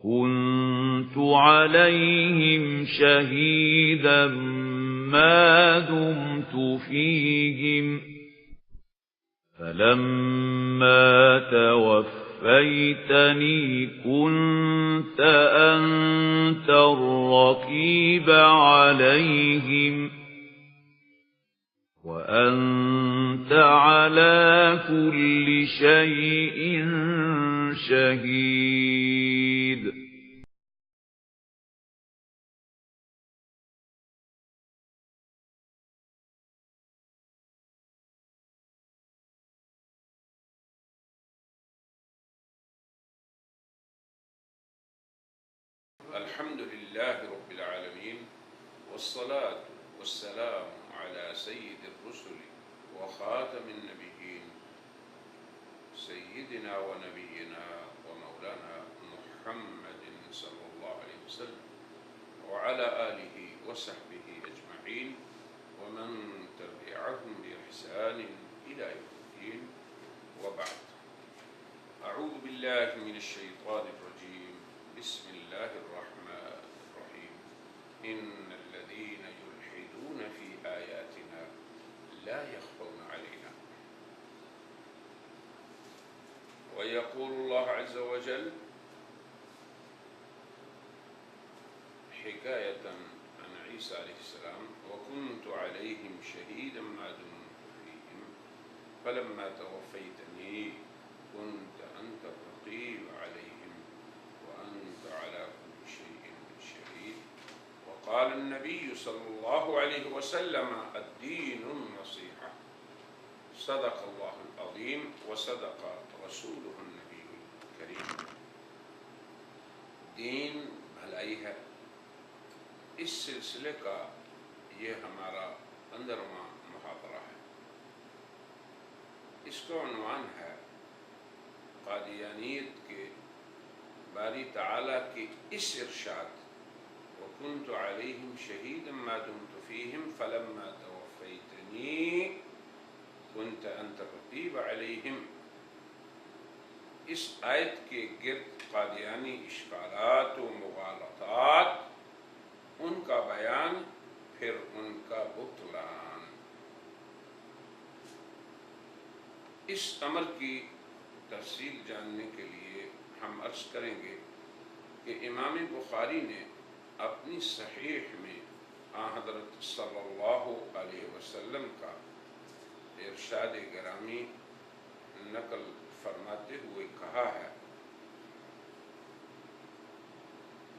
وكنت عليهم شهيدا ما دمت فيهم فلما توفيتني كنت أنت الرقيب عليهم وأنت على كل شيء شهيد. الحمد لله رب العالمين والصلاة والسلام على سيد الرسل وخاتم النبيين سيدنا ونبينا ومولانا محمد صلى الله عليه وسلم وعلى آله وصحبه أجمعين ومن تبعهم بإحسان إلى يوم الدين وبعد. أعوذ بالله من الشيطان الرجيم. بسم الله الرحمن الرحيم. إن الذين يلحدون في آياتنا لا يخفون علينا. ويقول الله عز وجل حكاية عن عيسى عليه السلام: وكنت عليهم شهيدا ما دمت فيهم فلما توفيتني كنت أنت الرقيب عليهم وأنت على كل شيء شهيد. وقال النبي صلى الله عليه وسلم: الدين النصيحة. صدق الله العظيم وصدق رسوله النبي الكريم. دین بھلائی ہے، اس سلسلے کا یہ ہمارا 15واں محاضرہ ہے۔ اس کا عنوان ہے قادیانیت کے باری تعالیٰ کے اس ارشاد: وَكُنْتُ عَلَيْهِمْ شَهِيدًا مَا دُمْتُ فِيهِمْ فَلَمَّا تَوَفَّيْتَنِي كُنْتَ أَنْتَ الرَّقِيبَ عَلَيْهِمْ۔ اس آیت کے گرد قادیانی اشکالات و مغالطات، ان کا بیان، پھر ان کا بطلان۔ اس امر کی تفصیل جاننے کے لیے ہم عرض کریں گے کہ امام بخاری نے اپنی صحیح میں حضرت صلی اللہ علیہ وسلم کا ارشاد گرامی نقل فرماتے ہوئے کہا ہے: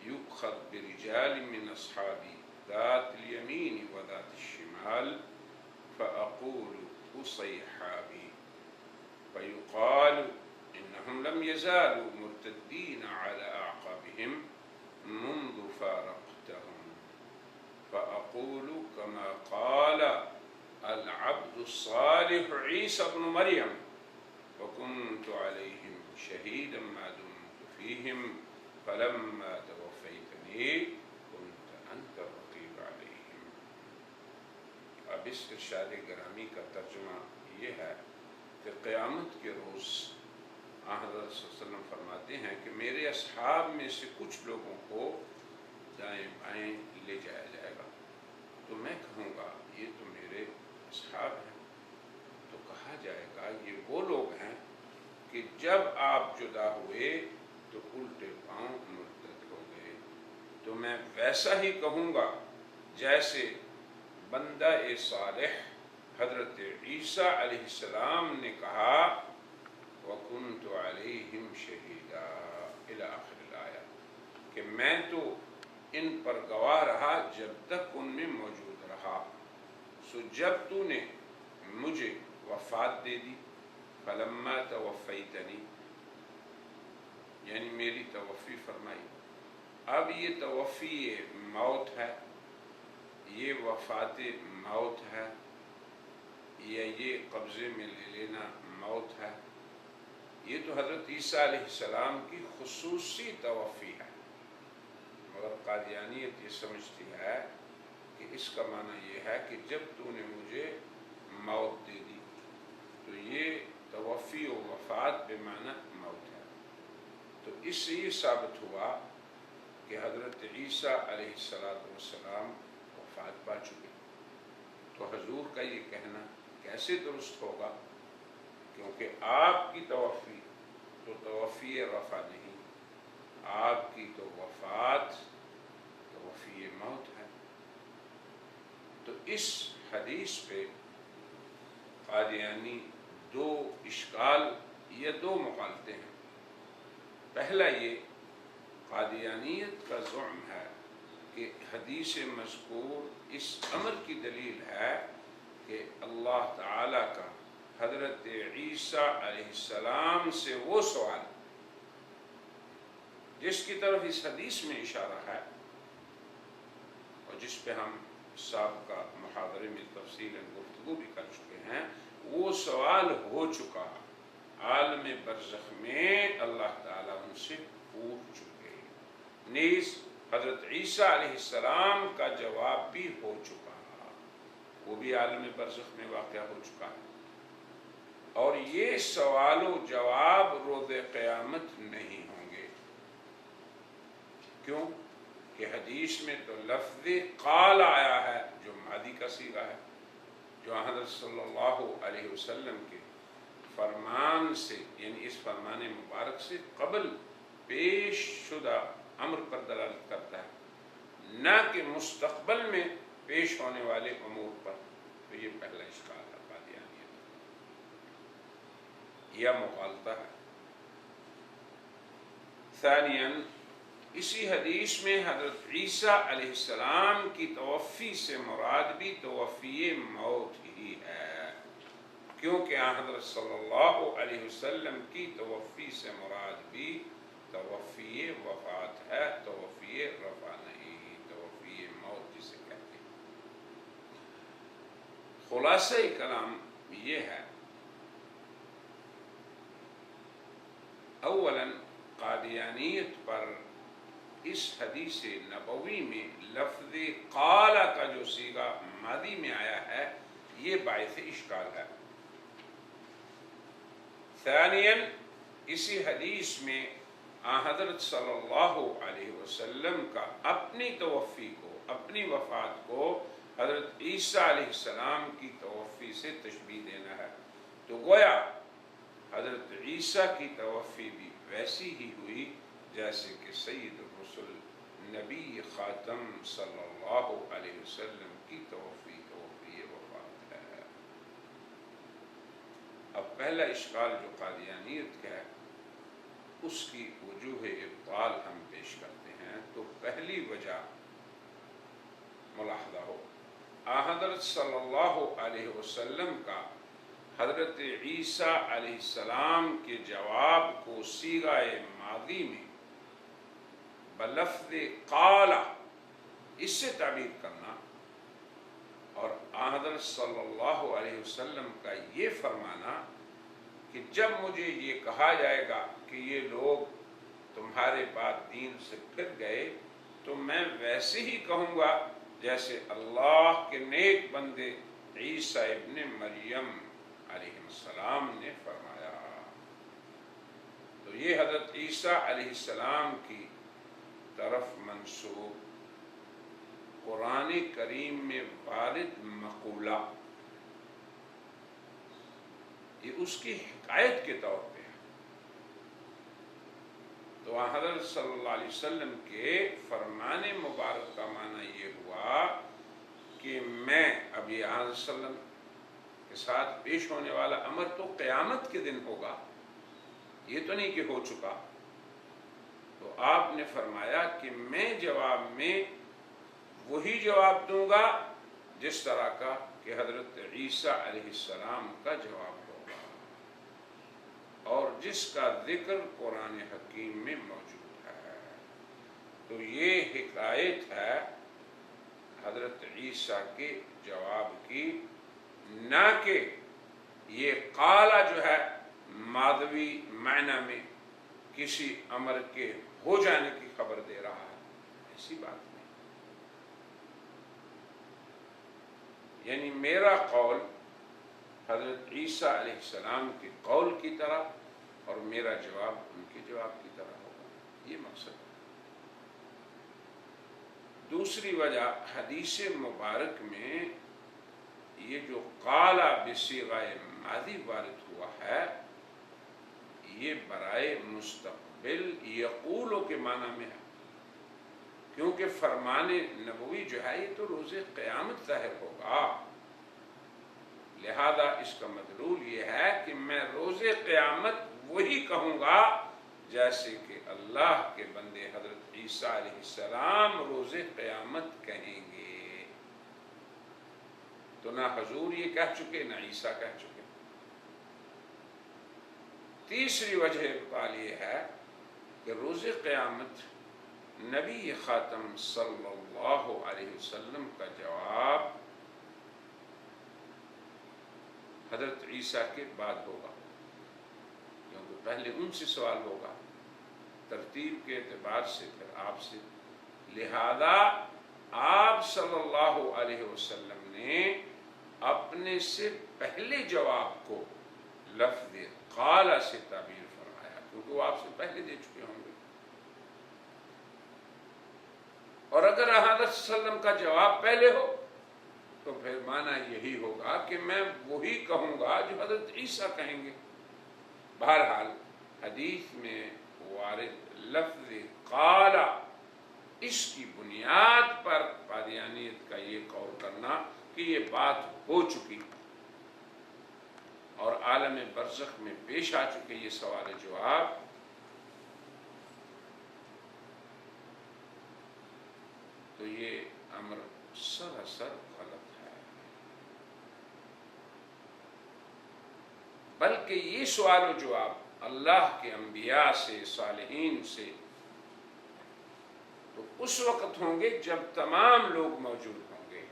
یؤخذ برجال من اصحابی ذات الیمین و ذات الشمال فاقول اصیحابی فیقال انہم لم یزالوا مرتدین علی اعقابهم منذ فارقتهم فاقول كما قال العبد الصالح عیسی ابن مریم وكنت عليهم شهيدا ما دمت فيهم فلما توفيتني كنت أنت الرقيب عليهم۔ اب اس ارشاد گرامی کا ترجمہ یہ ہے کہ قیامت کے روز حضرت صلی اللہ علیہ وسلم فرماتے ہیں کہ میرے اصحاب میں سے کچھ لوگوں کو دائیں بائیں لے جایا جائے گا، تو میں کہوں گا یہ تو میرے اصحاب ہیں، تو کہا جائے گا یہ وہ لوگ ہیں کہ جب آپ جدا ہوئے تو الٹے پاؤں مرتد ہو گئے۔ تو میں ویسا ہی کہوں گا جیسے بندہ صالح حضرت عیسیٰ علیہ السلام نے کہا: وَكُنْتُ عَلَيْهِمْ شَهِيدًا إِلَى آخر الآیہ، کہ میں تو ان پر گواہ رہا جب تک ان میں موجود رہا، سو جب تو نے مجھے وفات دے دی، فلما توفیتنی، یعنی میری توفی فرمائی۔ اب یہ توفی موت ہے، یہ وفات موت ہے، یا یہ قبضے میں لے لینا موت ہے؟ یہ تو حضرت عیسیٰ علیہ السلام کی خصوصی توفی ہے، مگر قادیانیت یہ سمجھتی ہے کہ اس کا معنی یہ ہے کہ جب تو نے مجھے موت دے دی، تو یہ توفی و وفات بمعنی موت ہے۔ تو اس سے یہ ثابت ہوا کہ حضرت عیسیٰ علیہ السلام وفات پا چکے. تو حضور کا یہ کہنا کیسے درست ہوگا؟ کیونکہ آپ کی توفی تو توفی رفع نہیں، آپ کی تو وفات توفی موت ہے. تو اس حدیث پہ قادیانی دو اشکال یا دو مغالطے ہیں. پہلا یہ قادیانیت کا زعم ہے کہ حدیث مذکور اس امر کی دلیل ہے کہ اللہ تعالی کا حضرت عیسیٰ علیہ السلام سے وہ سوال جس کی طرف اس حدیث میں اشارہ ہے اور جس پہ ہم سابقہ محاضرے میں تفصیل گفتگو بھی کر چکے ہیں، وہ سوال ہو چکا عالم برزخ میں، اللہ تعالیٰ ان سے پوچھ چکے. نیز حضرت عیسیٰ علیہ السلام کا جواب بھی ہو چکا، وہ بھی عالم برزخ میں واقع ہو چکا ہے. اور یہ سوال و جواب روز قیامت نہیں ہوں گے. کیوں؟ کہ حدیث میں تو لفظ قال آیا ہے جو ماضی کا صیغہ ہے، جو حضرت صلی اللہ علیہ وسلم کے فرمان سے، یعنی اس فرمان مبارک سے قبل پیش شدہ امر پر دلالت کرتا ہے، نہ کہ مستقبل میں پیش ہونے والے امور پر. تو یہ پہلا اشکال ہے قادیانیت یا مغالطہ ہے. ثانیاً اسی حدیث میں حضرت عیسیٰ علیہ السلام کی توفی سے مراد بھی توفی موت ہی ہے، کیونکہ حضرت صلی اللہ علیہ وسلم کی توفی سے مراد بھی توفی وفات ہے، توفی رفع نہیں، توفی موت جسے کہتے ہیں. خلاصہ کلام یہ ہے، اولاً قادیانیت پر اس حدیث نبوی میں لفظ قال کا جو صیغہ ماضی میں آیا ہے یہ باعث اشکال ہے. ثانیاً اسی حدیث میں حضرت صلی اللہ علیہ وسلم کا اپنی توفی کو، اپنی وفات کو حضرت عیسیٰ علیہ السلام کی توفی سے تشبیہ دینا ہے. تو گویا حضرت عیسیٰ کی توفی بھی ویسی ہی ہوئی جیسے کہ سید الرسل نبی خاتم صلی اللہ علیہ وسلم کی توفی وفات ہے. اب پہلا اشکال جو قادیانیت کا ہے اس کی وجوہ ابطال ہم پیش کرتے ہیں. تو پہلی وجہ ملاحظہ ہو، حضرت صلی اللہ علیہ وسلم کا حضرت عیسیٰ علیہ السلام کے جواب کو صیغہ ماضی میں بلفظ قال اس سے تعبیر کرنا، اور حضرت صلی اللہ علیہ وسلم کا یہ فرمانا کہ جب مجھے یہ کہا جائے گا کہ یہ لوگ تمہارے بعد دین سے پھر گئے تو میں ویسے ہی کہوں گا جیسے اللہ کے نیک بندے عیسیٰ ابن مریم علیہ السلام نے فرمایا. تو یہ حضرت عیسیٰ علیہ السلام کی طرف منسوب قرآن کریم میں وارد مقولہ، یہ اس کی حکایت کے طور پہ ہے. تو حضرت صلی اللہ علیہ وسلم کے فرمان مبارک کا معنی یہ ہوا کہ میں اب یہ حضرت صلی اللہ علیہ وسلم کے ساتھ پیش ہونے والا امر تو قیامت کے دن ہوگا، یہ تو نہیں کہ ہو چکا. تو آپ نے فرمایا کہ میں جواب میں وہی جواب دوں گا جس طرح کا کہ حضرت عیسیٰ علیہ السلام کا جواب ہوگا اور جس کا ذکر قرآن حکیم میں موجود ہے. تو یہ حکایت ہے حضرت عیسیٰ کے جواب کی، نہ کہ یہ قالہ جو ہے ماضوی معنی میں کسی امر کے ہو جانے کی خبر دے رہا ہے، ایسی بات نہیں. یعنی میرا قول حضرت عیسیٰ علیہ السلام کے قول کی طرح اور میرا جواب ان کے جواب کی طرح ہوگا. یہ مقصد ہے۔ دوسری وجہ حدیث مبارک میں یہ جو قال بصیغہ ماضی وارد ہوا ہے، یہ برائے مستقبل یقولو کے معنی میں ہے، کیونکہ فرمان نبوی جو ہے یہ تو روز قیامت ظاہر ہوگا، لہذا اس کا مدلول یہ ہے کہ میں روز قیامت وہی کہوں گا جیسے کہ اللہ کے بندے حضرت عیسیٰ علیہ السلام روز قیامت کہیں گے۔ تو نہ حضور یہ کہہ چکے نہ عیسیٰ کہہ چکے۔ تیسری وجہ ابطال یہ ہے کہ روز قیامت نبی خاتم صلی اللہ علیہ وسلم کا جواب حضرت عیسیٰ کے بعد ہوگا، کیونکہ پہلے ان سے سوال ہوگا ترتیب کے اعتبار سے، پھر آپ سے، لہذا آپ صلی اللہ علیہ وسلم نے اپنے سے پہلے جواب کو لفظ قال سے تعبیر فرمایا، کیونکہ وہ آپ سے پہلے دے چکے ہوں گے۔ اور اگر حضرت صلی اللہ علیہ وسلم کا جواب پہلے ہو تو پھر معنی یہی ہوگا کہ میں وہی کہوں گا جو حضرت عیسیٰ کہیں گے۔ بہرحال حدیث میں وارد لفظ قال، اس کی بنیاد پر قادیانیت کا یہ قول کرنا کہ یہ بات ہو چکی اور عالم برزخ میں پیش آ چکے یہ سوال جواب، تو یہ امر سراسر غلط ہے۔ بلکہ یہ سوال و جواب اللہ کے انبیاء سے، صالحین سے تو اس وقت ہوں گے جب تمام لوگ موجود ہوں گے،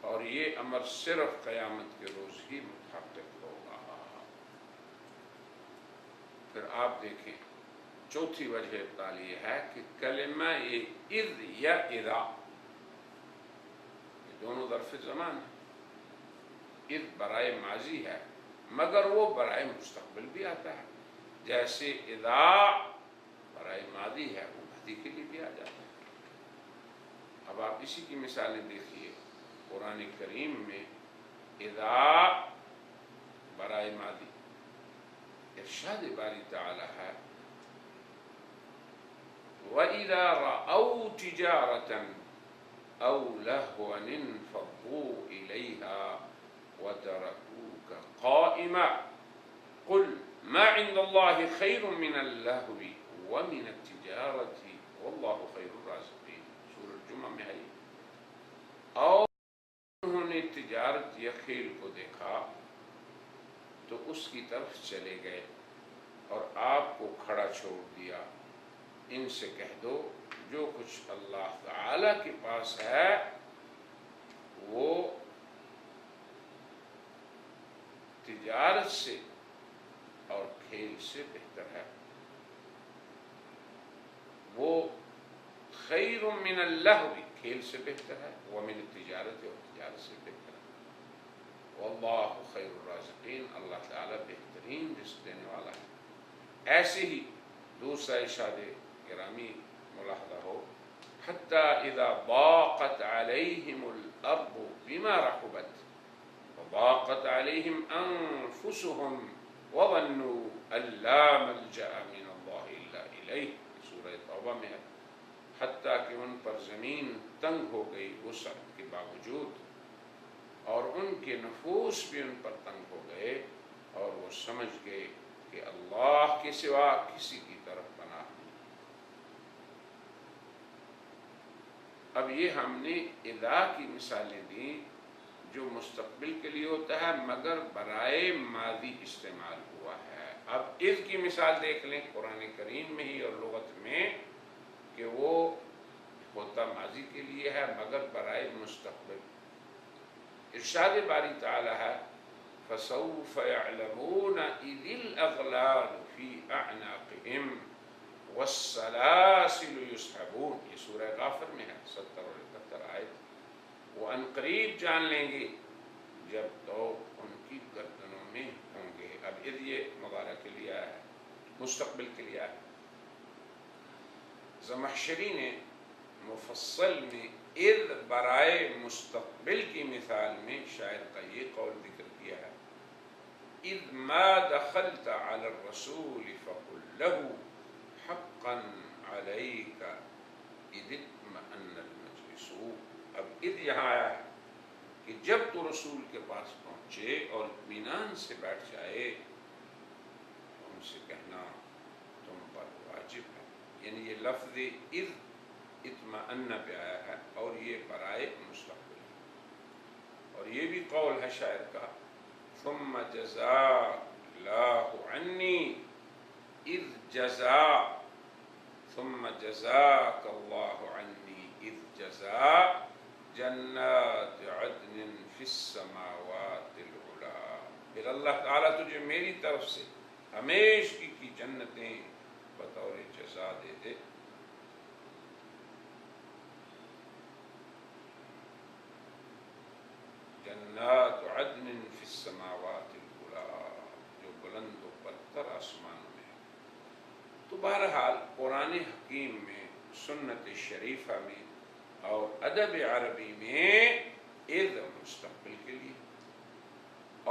اور یہ امر صرف قیامت کے روز ہی متحقق ہوگا۔ پھر آپ دیکھیں چوتھی وجہ ابطال یہ ہے کہ کلمہ اذ یا اذا، یہ دونوں ظرف زمان ہیں۔ اذ برائے ماضی ہے مگر وہ برائے مستقبل بھی آتا ہے، جیسے اذا برائے ماضی ہے وہ ماضی کے لیے بھی آ جاتا ہے۔ اب آپ اسی کی مثالیں دیکھیے، قرآن کریم میں اذا برائے ماضی ارشاد باری تعالی ہے وَإِذَا رَأَوْا تِجَارَةً أَوْ لَهْوًا انفَضُّوا إِلَيْهَا وَتَرَكُوكَ قَائِمًا قُلْ مَا عِندَ اللَّهِ خَيْرٌ مِّنَ اللَّهْوِ وَمِنَ التِّجَارَةِ وَاللَّهُ خَيْرُ الرَّازِقِينَ، سورۃ الجمعہ میں ہے۔ اور انہوں نے تجارت یا کھیل کو دیکھا تو اس کی طرف چلے گئے اور آپ کو کھڑا چھوڑ دیا، ان سے کہہ دو جو کچھ اللہ تعالی کے پاس ہے وہ تجارت سے اور کھیل سے بہتر ہے، وہ خیر من اللہو کھیل سے بہتر ہے، ومن التجارت اور تجارت سے بہتر ہے، واللہ خیر الرازقین، اللہ تعالی بہترین رزق دینے والا ہے۔ ایسے ہی دوسرا ارشاد گرامی ملاحظہ ہو حتی اذا ضاقت علیہم الارض بما رحبت وضاقت علیہم انفسهم وظنوا ان لا ملجأ من اللہ الا الیہ، سورہ توبہ میں ہے۔ حتیٰ کہ ان پر زمین تنگ ہو گئی وسعت کے باوجود، اور ان کے نفوس بھی ان پر تنگ ہو گئے، اور وہ سمجھ گئے کہ اللہ کے سوا کسی کی طرف پناہ نہیں۔ اب یہ ہم نے اذا کی مثالیں دیں جو مستقبل کے لیے ہوتا ہے مگر برائے ماضی استعمال ہوا ہے۔ اب اذ کی مثال دیکھ لیں قرآن کریم میں ہی اور لغت میں کہ وہ ہوتا ماضی کے لیے ہے مگر برائے مستقبل۔ ارشاد باری تعالی ہے فَسَوْفَ يَعْلَمُونَ إِذِ الْأَغْلَالُ فِي أَعْنَاقِهِمْ وَالسَّلَاسِلُ يُسْحَبُونَ، یہ سورہ غافر میں ہے، 70 اور 71 آیت۔ وہ عنقریب جان لیں گے جب تو ان کی گردنوں میں ہوں گے۔ اب اذ یہ مضارع کے لیے ہے، مستقبل کے لیے ہے۔ زمخشری نے مفصل میں اذ برائے مستقبل کی مثال میں شاعر کا یہ قول ذکر کیا ہے، اذ ما دخلت علی الرسول فقل له حقا علیک اذ اطمأن المجلس۔ اب اذ یہاں آیا ہے کہ جب تو رسول کے پاس پہنچے اور اطمینان سے بیٹھ جائے تو ان سے کہنا تم پر واجب ہے، یعنی یہ لفظ اذ اطمئن پہ آیا ہے اور یہ برائے مستقبل ہے۔ اور یہ بھی قول ہے شاعر کا، ثم جزاک اللہ عنی اذ جزا، ثم جزاک اللہ عنی اذ جزا جنات عدن فی السماوات العلا۔ پھر اللہ تعالیٰ تجھے میری طرف سے ہمیشہ کی جنتیں بطور جزا دے دے۔ جنات عدن فی السماوات العلا، جو بلند و برتر آسمانوں میں ہے۔ تو بہرحال قرآن حکیم میں، سنت شریفہ میں اور ادب عربی میں اذ مستقبل کے لیے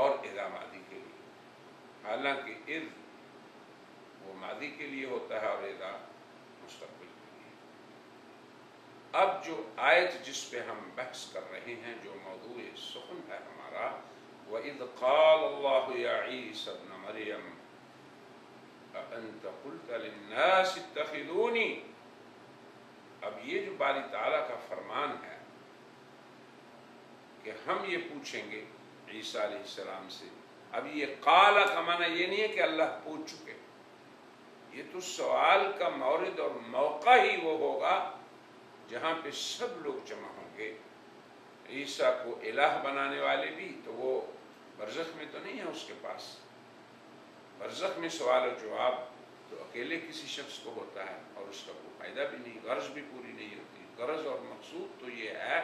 اور اذا ماضی کے لیے، حالانکہ اذ وہ ماضی کے لیے ہوتا ہے اور اذا مستقبل کے لیے۔ اب جو آیت جس پہ ہم بحث کر رہے ہیں، جو موضوع سخن ہے ہمارا، وَإِذْ قَالَ اللَّهُ يَا عِيسَى ابْنَ مَرْيَمَ أَأَنْتَ قُلْتَ لِلنَّاسِ اتَّخِذُونِي، اب یہ جو باری تعالیٰ کا فرمان ہے کہ ہم یہ پوچھیں گے عیسیٰ علیہ السلام سے، اب یہ قال کا معنی یہ نہیں ہے کہ اللہ پوچھ چکے، یہ تو سوال کا مورد اور موقع ہی وہ ہوگا جہاں پہ سب لوگ جمع ہوں گے۔ عیسیٰ کو الہ بنانے والے بھی تو وہ برزخ میں تو نہیں ہے اس کے پاس، برزخ میں سوال و جواب تو اکیلے کسی شخص کو ہوتا ہے اور اس کا کوئی فائدہ بھی نہیں، غرض بھی پوری نہیں ہوتی۔ غرض اور مقصود تو یہ ہے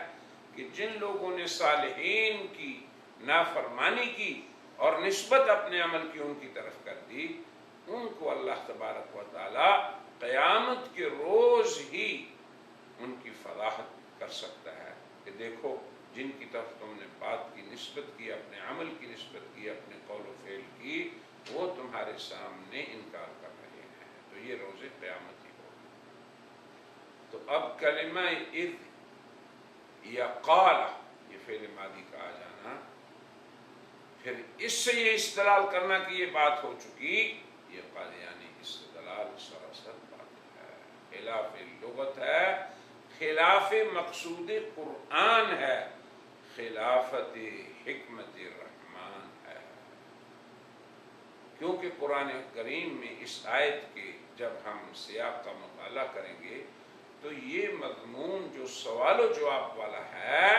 کہ جن لوگوں نے صالحین کی نافرمانی کی اور نسبت اپنے عمل کی ان کی طرف کر دی، ان کو اللہ تبارک و تعالی قیامت کے روز ہی ان کی فضاحت کر سکتا ہے کہ دیکھو جن کی طرف تم نے بات کی نسبت کی، اپنے عمل کی نسبت کی، اپنے قول و فعل کی، وہ تمہارے سامنے انکار کر رہے ہیں، تو یہ روز قیامت ہی ہوگا۔ تو اب کلمہ اذ یا قال، یہ فعل ماضی کا آ جانا، پھر اس سے یہ استدلال کرنا کہ یہ بات ہو چکی، یہ قادیانی استدلال سراسر بات ہے، خلاف لغت ہے، خلاف مقصود قرآن ہے، خلافت حکمت الرحمن ہے۔ کیونکہ قرآن کریم میں اس آیت کے جب ہم سیاق کا مطالعہ کریں گے تو یہ مضمون جو سوال و جواب والا ہے،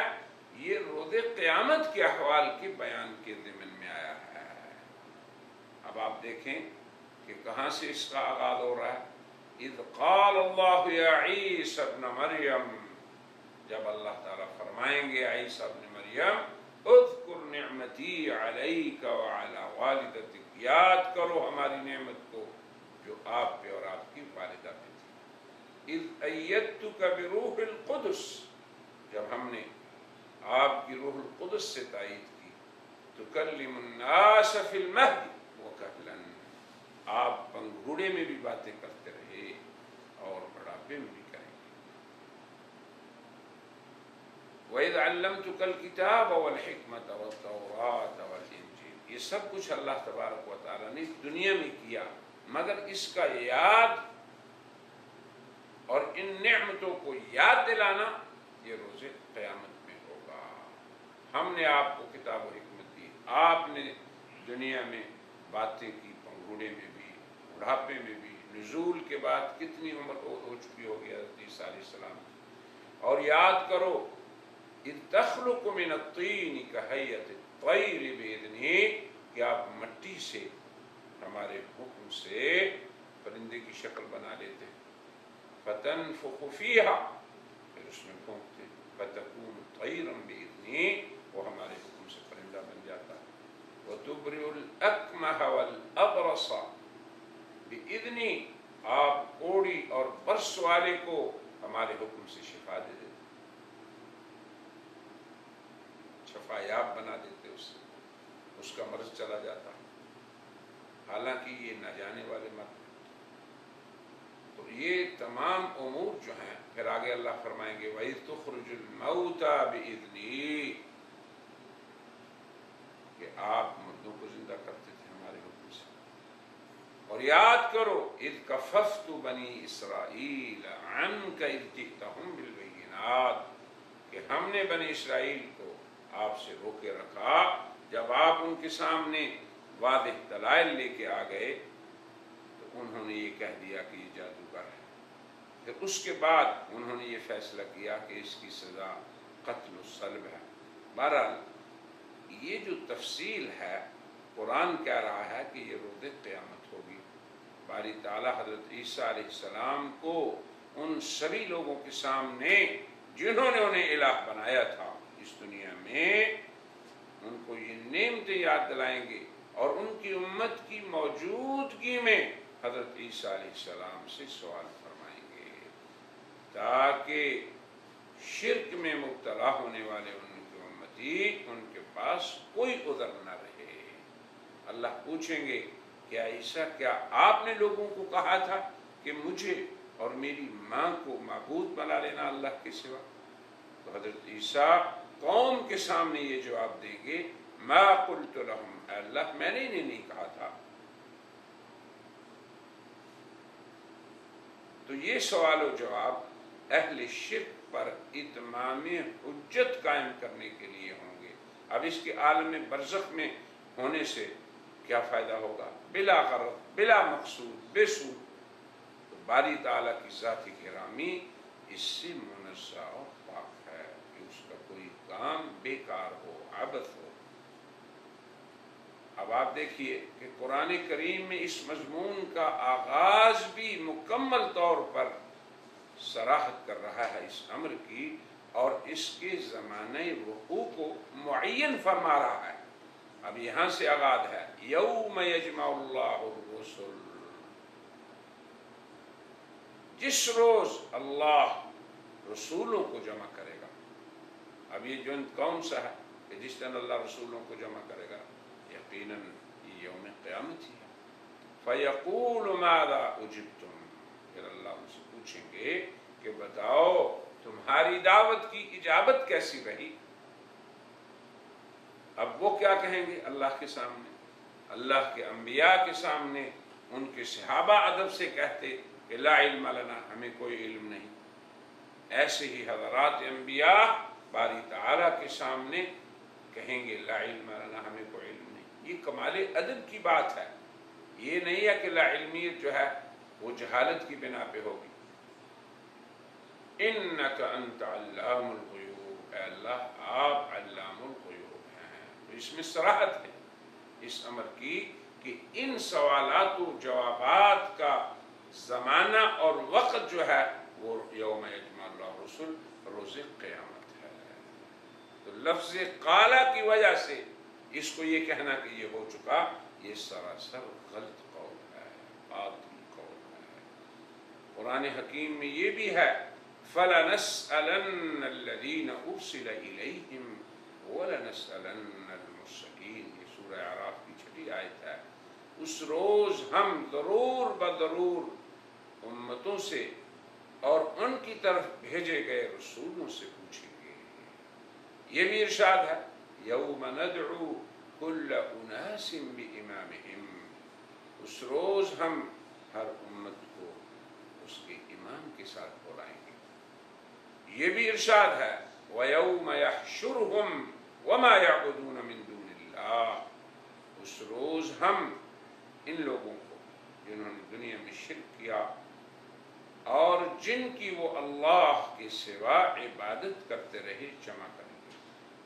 یہ روز قیامت کے احوال کے بیان کے ضمن میں آیا ہے۔ اب آپ دیکھیں کہ کہاں سے اس کا آغاز ہو رہا ہے، اذ قال اللہ یا عیسی ابن مریم، جب اللہ تعالیٰ فرمائیں گے عیسی ابن مریم اذکر نعمتی علیک وعلی والدتک، یاد کرو ہماری نعمت کو جو آپ پہ اور آپ کی والدہ پہ تھی، اذ ایدتک بروح القدس، جب ہم نے آپ کی روح القدس سے تائید کی، تکلم الناس فی المہد وکہلا، آپ پنگھوڑے میں بھی باتیں کرتے رہے اور بڑھاپے میں بھی کریں گے۔ وَإِذْ عَلَّمْتُكَ الْكِتَابَ وَالْحِكْمَةَ وَالتَّوْرَاةَ وَالْإِنْجِيلَ، یہ سب کچھ اللہ تبارک و تعالیٰ نے دنیا میں کیا، مگر اس کا یاد اور ان نعمتوں کو یاد دلانا یہ روز قیامت میں ہوگا۔ ہم نے آپ کو کتاب و حکمت دی، آپ نے دنیا میں باتیں کی، پنگھوڑے میں بھی، بڑھاپے میں بھی، نزول کے بعد کتنی عمر ہو چکی ہوگی حضرت عیسیٰ علیہ السلام کی۔ اور یاد کرو اذ تخلق من الطین کہیئۃ الطیر بإذنہ، کہ آپ مٹی سے ہمارے حکم سے پرندے کی شکل بنا لیتے، فتنفخ فیہا، پھر اس میں پھونکتے، فتکون طیرا بإذنہ، وہ ہمارے حکم سے پرندہ بن جاتا، وتبرئ الأکمہ والأبرص بإذنہ، آپ کوڑی اور برس والے کو ہمارے حکم سے شفا دے دیتے، شفا یاب بنا دیتے، اس کا مرض چلا جاتا، حالانکہ یہ نہ جانے والے مرد۔ تو یہ تمام امور جو ہیں، پھر آگے اللہ فرمائیں گے وَإِذْ تُخْرِجُ الْمَوْتَى بِإِذْنِي، کہ آپ مردوں کو زندہ کرتے تھے ہمارے حکم سے۔ اور یاد کرو اذ کففت بنی اسرائیل عنک اذ جئتہم بالبینات، کہ ہم نے بنی اسرائیل کو آپ سے روکے رکھا جب آپ ان کے سامنے واضح دلائل لے کے آ گئے، تو انہوں نے یہ کہہ دیا کہ یہ جادوگر ہے۔ پھر اس کے بعد انہوں نے یہ فیصلہ کیا کہ اس کی سزا قتل و صلب ہے۔ بہرحال یہ جو تفصیل ہے، قرآن کہہ رہا ہے کہ یہ روز قیامت ہوگی۔ باری تعالیٰ حضرت عیسیٰ علیہ السلام کو ان سبھی لوگوں کے سامنے جنہوں نے انہیں الہ بنایا تھا اس دنیا میں، ان کو یہ نعمتیں یاد دلائیں گے، اور ان کی امت کی موجودگی میں حضرت عیسیٰ علیہ السلام سے سوال فرمائیں گے، تاکہ شرک میں مبتلا ہونے والے ان کی امتی، ان کے پاس کوئی عذر نہ رہے۔ اللہ پوچھیں گے کیا عیسیٰ، کیا آپ نے لوگوں کو کہا تھا کہ مجھے اور میری ماں کو معبود بنا لینا اللہ کے سوا؟ تو حضرت عیسیٰ قوم کے سامنے یہ جواب دیں گے ما قلت لهم، اے اللہ میں نے انہیں نہیں کہا تھا۔ تو یہ سوال و جواب اہل شرک پر اتمام حجت قائم کرنے کے لیے ہوں گے۔ اب اس کے عالم برزخ میں ہونے سے کیا فائدہ ہوگا؟ بلا غرض، بلا مقصود، بے سود۔ تو باری تعالیٰ کی ذات گرامی اس سے منزہ اور پاک ہے کہ اس کا کوئی کام بیکار ہو، عبث ہو۔ اب آپ دیکھیے کہ قرآن کریم میں اس مضمون کا آغاز بھی مکمل طور پر صراحت کر رہا ہے اس امر کی، اور اس کے زمانہ وقوع کو معین فرما رہا ہے۔ اب یہاں سے آغاز ہے یوم یجمع اللہ الرسل، جس روز اللہ رسولوں کو جمع کرے گا۔ اب یہ جو کون سا ہے کہ جس دن اللہ رسولوں کو جمع کرے گا؟ یقیناً یہ یوم قیامت ہی ہے۔ فَيَقُولُ مَاذَا أُجِبْتُمْ، پھر اللہ ان سے پوچھیں گے کہ بتاؤ تمہاری دعوت کی اجابت کیسی رہی؟ اب وہ کیا کہیں گے اللہ کے سامنے؟ اللہ کے انبیاء کے سامنے ان کے صحابہ ادب سے کہتے کہ لا علم لنا، ہمیں کوئی علم نہیں۔ ایسے ہی حضرات انبیاء باری تعالیٰ کے سامنے کہیں گے لا علم لنا، ہمیں کوئی علم نہیں۔ یہ کمال ادب کی بات ہے، یہ نہیں ہے کہ لا علمیت جو ہے وہ جہالت کی بنا پہ ہوگی۔ انک انت علام الغیوب، اے اللہ آپ علام الغیوب ہیں۔ تو اس میں صراحت ہے اس امر کی کہ ان سوالات و جوابات کا زمانہ اور وقت جو ہے وہ یوم یجمع اللہ رسول، روز قیامت ہے۔ تو لفظ قالا کی وجہ سے اس کو یہ کہنا کہ یہ ہو چکا، یہ سراسر غلط قول ہے، باطل قول ہے۔ قرآن حکیم میں یہ بھی ہے فَلَنَسْأَلَنَّ الَّذِينَ أُرْسِلَ إِلَيْهِمْ وَلَنَسْأَلَنَّ الْمُرْسَلِينَ، یہ سورہ اعراف کی 6 آیت ہے۔ اس روز ہم ضرور بضرور امتوں سے اور ان کی طرف بھیجے گئے رسولوں سے پوچھیں گے۔ یہ بھی ارشاد ہے یوم ندعو کل اناس بامامہم، اس روز ہم ہر امت کو اس کے امام کے ساتھ بلائیں گے۔ یہ بھی ارشاد ہے وَيَوْمَ يَحْشُرُهُمْ وَمَا يَعْبُدُونَ مِن دُونِ اللَّهِ، اس روز ہم ان لوگوں کو جنہوں نے دنیا میں شرک کیا اور جن کی وہ اللہ کے سوا عبادت کرتے رہے، جمع کریں گے۔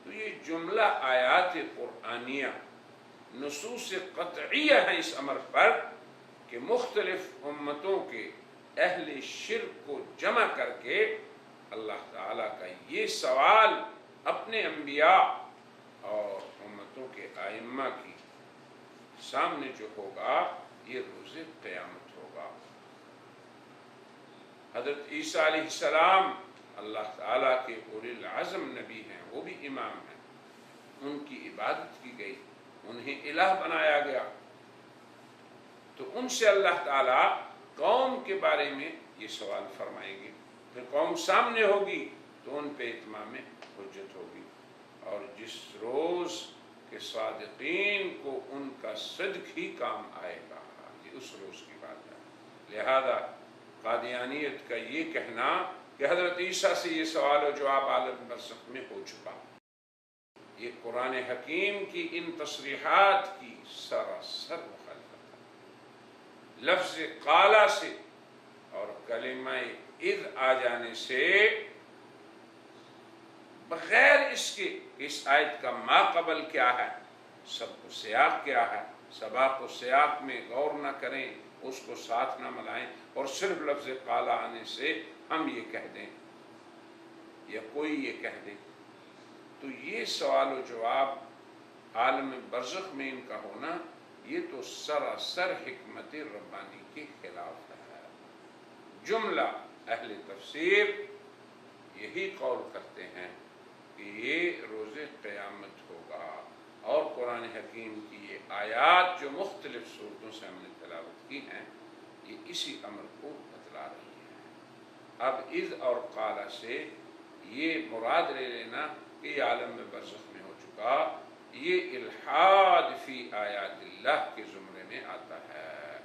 تو یہ جملہ آیات قرآنیہ نصوص قطعیہ ہیں اس امر پر کہ مختلف امتوں کے اہل شرک کو جمع کر کے اللہ تعالیٰ کا یہ سوال اپنے انبیاء اور امتوں کے ائمہ کی سامنے جو ہوگا، یہ روز قیامت ہوگا۔ حضرت عیسیٰ علیہ السلام اللہ تعالیٰ کے اولی العزم نبی ہیں، وہ بھی امام ہیں، ان کی عبادت کی گئی، انہیں الہ بنایا گیا، تو ان سے اللہ تعالیٰ قوم کے بارے میں یہ سوال فرمائیں گے، پھر قوم سامنے ہوگی تو ان پہ اتمام حجت ہوگی، اور جس روز کے صادقین کو ان کا صدق ہی کام آئے گا، یہ اس روز کی بات ہے۔ لہذا قادیانیت کا یہ کہنا کہ حضرت عیسیٰ سے یہ سوال و جواب عالم برزخ میں ہو چکا، یہ قرآن حکیم کی ان تصریحات کی سراسر مخالفت ہے۔ لفظ قالا سے اور کلمہ اذ آ جانے سے، بغیر اس کے کہ اس آیت کا ما قبل کیا ہے، سب کو سیاق کیا ہے، سباق و سیاق میں غور نہ کریں، اس کو ساتھ نہ ملائیں، اور صرف لفظ قالا آنے سے ہم یہ کہہ دیں یا کوئی یہ کہہ دے، تو یہ سوال و جواب عالم برزخ میں ان کا ہونا، یہ تو سراسر حکمت ربانی کے خلاف ہے۔ جملہ اہل تفسیر یہی قول کرتے ہیں کہ یہ روز قیامت ہوگا، اور قرآن حکیم کی یہ آیات جو مختلف صورتوں سے ہم نے تلاوت کی ہیں، یہ اسی امر کو بتلا رہی ہیں۔ اب اذ اور قالا سے یہ مراد لے لینا کہ یہ عالم برزخ میں ہو چکا، یہ الحاد فی آیات اللہ کے زمرے میں آتا ہے،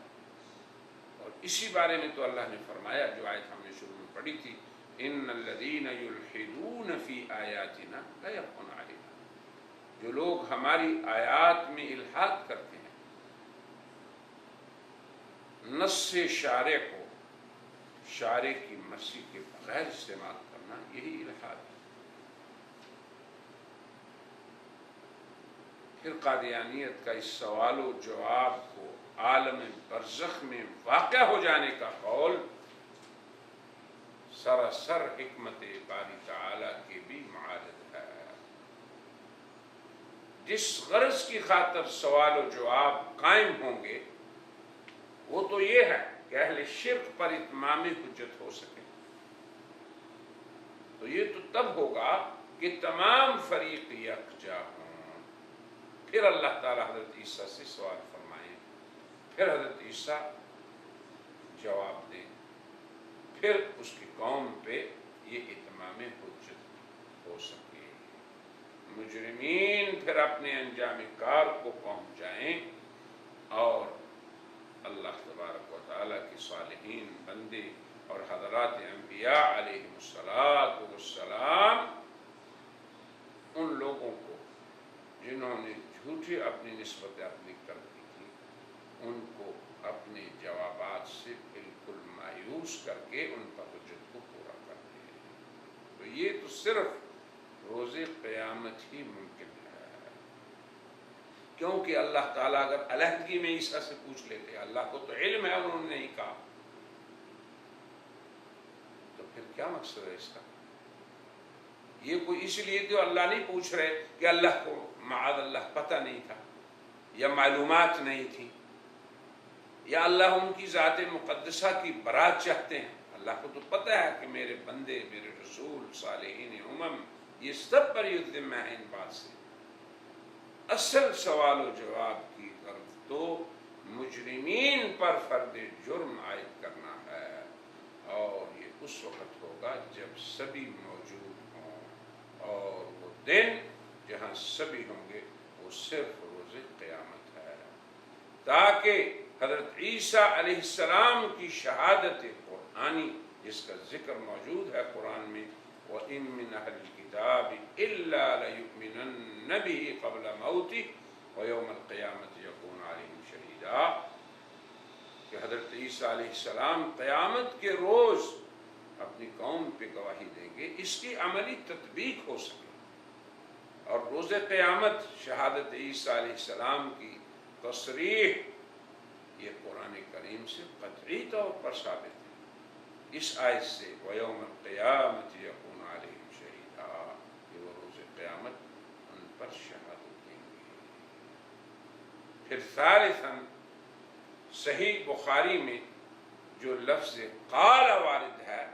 اور اسی بارے میں تو اللہ نے فرمایا، جو آیت ہم نے شروع میں پڑھی تھی، ان الذین یلحدون فی آیاتنا لا یخفون علینا، جو لوگ ہماری آیات میں الحاد کرتے ہیں، نص شارع کو شارع کی مرضی کے بغیر استعمال کرنا، یہی الحاد ہے۔ پھر قادیانیت کا اس سوال و جواب کو عالم برزخ میں واقع ہو جانے کا قول سراسر حکمت باری تعالیٰ کے بھی معارض ہے۔ جس غرض کی خاطر سوال و جواب قائم ہوں گے، وہ تو یہ ہے کہ اہل شرک پر اتمام حجت ہو سکے، تو یہ تو تب ہوگا کہ تمام فریق یکجا ہوں، پھر اللہ تعالیٰ حضرت عیسیٰ سے سوال فرمائیں، پھر حضرت عیسیٰ جواب دیں، پھر اس کی قوم پہ یہ اتمام حجت ہو سکے، مجرمین پھر اپنے انجام کار کو پہنچ جائیں، اور اللہ تبارک و تعالیٰ کے صالحین بندے اور حضرات انبیاء علیہم السلام ان لوگوں کو جنہوں نے جھوٹے اپنی نسبت اپنی کر دی تھی، ان کو اپنے جوابات سے بالکل مایوس کر کے ان پر حجت کو پورا کر دیں۔ تو یہ تو صرف روز قیامت ہی ممکن ہے، کیونکہ اللہ تعالیٰ اگر علیحدگی میں عیسیٰ سے پوچھ لیتے، اللہ کو تو علم ہے، انہوں نے نہیں کہا، تو پھر کیا مقصد ہے اس کا؟ یہ کوئی اس لیے تو اللہ نہیں پوچھ رہے کہ اللہ کو معاذ اللہ پتہ نہیں تھا یا معلومات نہیں تھی، یا اللہ ان کی ذات مقدسہ کی برات چاہتے ہیں، اللہ کو تو پتہ ہے کہ میرے بندے، میرے رسول، صالحین امم، یہ سب پر یہ ذمہ ہے ان بات سے۔ اصل سوال و جواب کی غرض تو مجرمین پر فرد جرم عائد کرنا ہے، اور یہ اس وقت ہوگا جب سبھی موجود ہوں، اور وہ دن جہاں سبھی ہوں گے وہ صرف روز قیامت ہے، تاکہ حضرت عیسیٰ علیہ السلام کی شہادت قرآنی، جس کا ذکر موجود ہے قرآن میں، وَإِن مِّنْ أَهْلِ الْكِتَابِ إِلَّا لَيُؤْمِنَنَّ بِهِ قَبْلَ مَوْتِهِ وَيَوْمَ الْقِيَامَةِ يَكُونُ عَلَيْهِمْ شَهِيدًا، کہ حضرت عیسیٰ علیہ السلام قیامت کے روز اپنی قوم پہ گواہی دیں گے، اس کی عملی تطبیق ہو سکے، اور روز قیامت شہادت عیسیٰ علیہ السلام کی تصریح یہ قرآن کریم سے قطعی طور پر ثابت ہے، اس آیت سے وَيَوْمَ الْقِيَامَةِ يَكُونُ عَلَيْهِمْ شَهِيدًا، کہ وہ روز قیامت ان پر شہادت دیں گے۔ پھر ثالثاً صحیح بخاری میں جو لفظ قال وارد ہے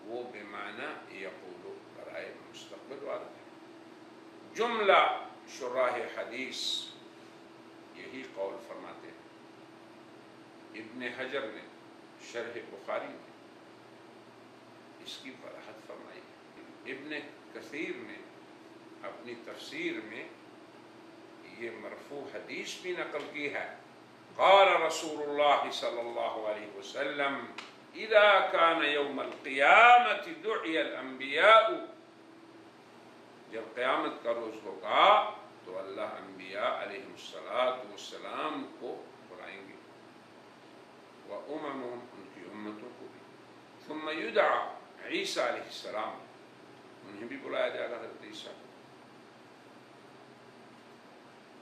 وہ بمعنی یقول برائے مستقبل وارد ہے۔ جملہ شراح حدیث یہی قول فرماتے ہیں۔ ابن حجر نے شرح بخاری میں اس کی وضاحت فرمائی ہے۔ ابن کثیر نے اپنی تفسیر میں یہ مرفوع حدیث بھی نقل کی ہے۔ قال رسول اللہ صلی اللہ علیہ وسلم اذا كان يوم القیامت دعی الانبیاء، جب قیامت کا روز ہوگا تو اللہ انبیاء علیہ السلام کو بلائیں گے، واممهم ان کی امتوں کو بھی، ثم یدعى عیسیٰ علیہ السلام، انہیں بھی بلایا جائے گا حضرت عیسیٰ کو،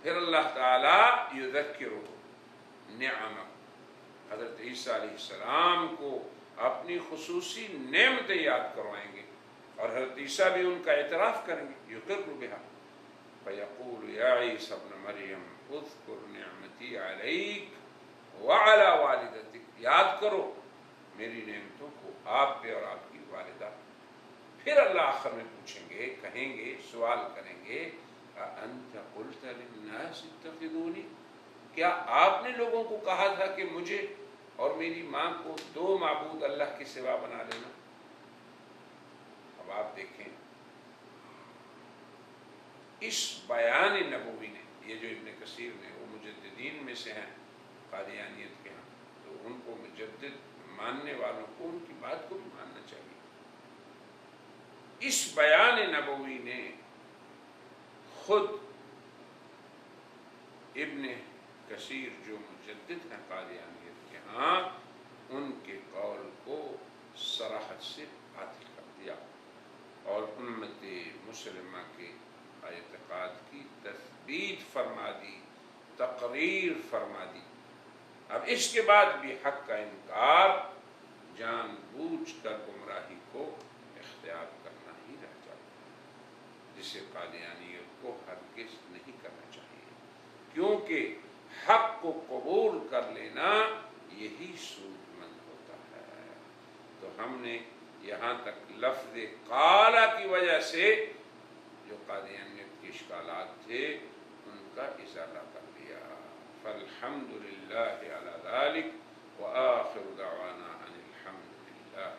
پھر اللہ تعالی یذکرہ نعمہ، حضرت عیسیٰ علیہ السلام کو اپنی خصوصی نعمتیں یاد کروائیں گے، اور حضرت عیسیٰ بھی ان کا اعتراف کریں گے، یقر بہا، فیقول یا عیسیٰ ابن مریم اذکر نعمتی علیک وعلی والدتک، یاد کرو میری نعمتوں کو آپ پہ اور آپ کی والدہ۔ پھر اللہ آخر میں پوچھیں گے، کہیں گے، سوال کریں گے، انت قلت للناس اتخذونی، کیا آپ نے لوگوں کو کہا تھا کہ مجھے اور میری ماں کو دو معبود اللہ کے سوا بنا لینا؟ اب آپ دیکھیں اس بیان نبوی نے، یہ جو ابن کثیر نے، وہ مجددین میں سے ہیں قادیانیت کے ہاں، تو ان کو مجدد ماننے والوں کو ان کی بات کو بھی ماننا چاہیے۔ اس بیان نبوی نے خود ابن کثیر جو مجدد ہیں قادیانیت کے ہاں، ان کے قول کو صراحت سے باطل کر دیا اور امت مسلمہ کے اعتقاد کی تثبیت فرما دی، تقریر فرما دی۔ اب اس کے بعد بھی حق کا انکار جان بوجھ کر گمراہی کو اختیار کرنا ہی رہ جاتا ہے، جسے قادیانیت کو ہرگز نہیں کرنا چاہیے، کیونکہ حق کو قبول کر لینا یہی سود مند ہوتا ہے۔ تو ہم نے یہاں تک لفظ قال کی وجہ سے جو قادیانیت کے اشکالات تھے ان کا ازالہ کر دیا۔ فالحمد للہ علی ذلک وآخر دعوانا ان الحمد للہ